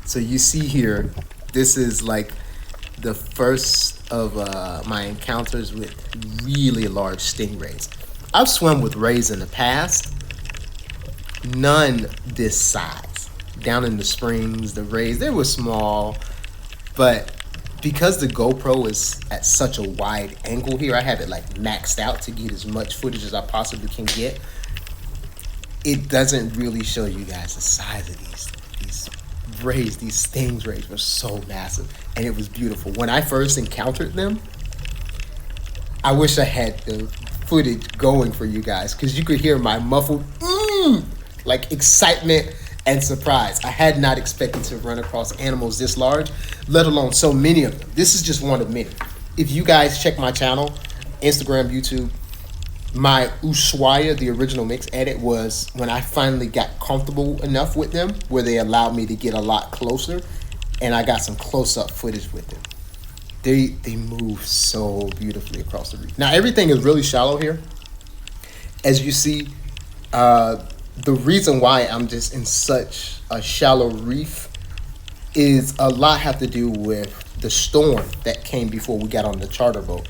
So you see here, this is like the first of my encounters with really large stingrays. I've swum with rays in the past, none this size. Down in the springs, the rays, they were small, but because the GoPro is at such a wide angle here, I have it like maxed out to get as much footage as I possibly can get. It doesn't really show you guys the size of these rays. These stingrays were so massive, and it was beautiful. When I first encountered them, I wish I had the footage going for you guys, because you could hear my muffled like excitement and surprise. I had not expected to run across animals this large, let alone so many of them. This is just one of many. If you guys check my channel, Instagram, YouTube, my Ushuaia, the original mix edit, was when I finally got comfortable enough with them where they allowed me to get a lot closer, and I got some close-up footage with them. They move so beautifully across the reef. Now everything is really shallow here. As you see, the reason why I'm just in such a shallow reef is a lot have to do with the storm that came before we got on the charter boat.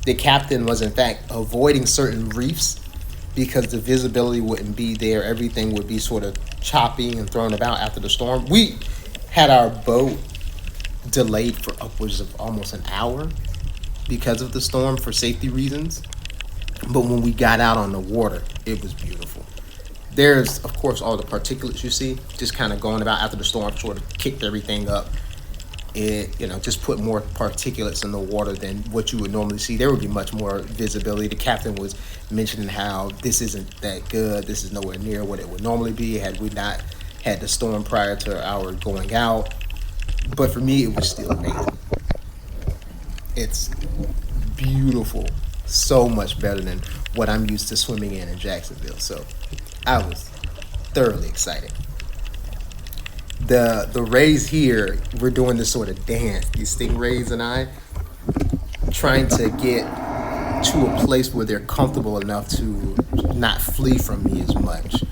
The captain was in fact avoiding certain reefs because the visibility wouldn't be there. Everything would be sort of choppy and thrown about after the storm. We had our boat delayed for upwards of almost an hour because of the storm for safety reasons. But when we got out on the water, it was beautiful. There's, of course, all the particulates you see just kind of going about after the storm sort of kicked everything up. It, just put more particulates in the water than what you would normally see. There would be much more visibility. The captain was mentioning how this isn't that good. This is nowhere near what it would normally be had we not had the storm prior to our going out. But for me, it was still amazing. It's beautiful. So much better than what I'm used to swimming in Jacksonville. So I was thoroughly excited. The rays here, we're doing this sort of dance, these stingrays and I, trying to get to a place where they're comfortable enough to not flee from me as much.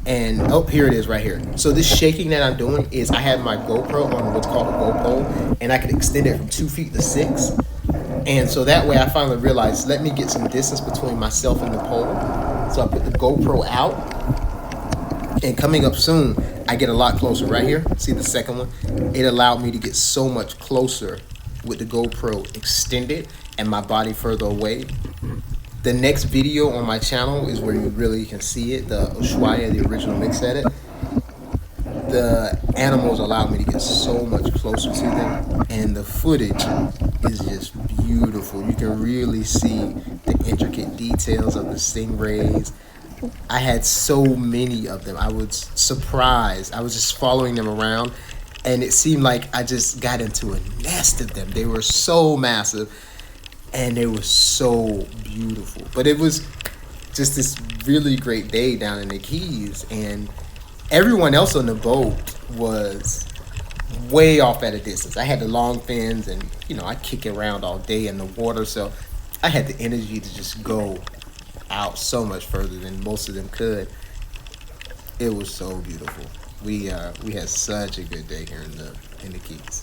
And oh, here it is right here. So this shaking that I'm doing is I have my GoPro on what's called a GoPro, and I could extend it from 2 feet to 6. And so that way I finally realized, let me get some distance between myself and the pole. So I put the GoPro out, and coming up soon, I get a lot closer right here. See the second one? It allowed me to get so much closer with the GoPro extended and my body further away. The next video on my channel is where you really can see it, the Ushuaia, the original mix edit. The animals allowed me to get so much closer to them, and the footage is just beautiful. You can really see the intricate details of the stingrays. I had so many of them. I was surprised. I was just following them around, and it seemed like I just got into a nest of them. They were so massive, and they were so beautiful. But it was just this really great day down in the Keys, and everyone else on the boat was way off at a distance. I had the long fins, and I kick around all day in the water, so I had the energy to just go out so much further than most of them could. It was so beautiful. We had such a good day here in the Keys.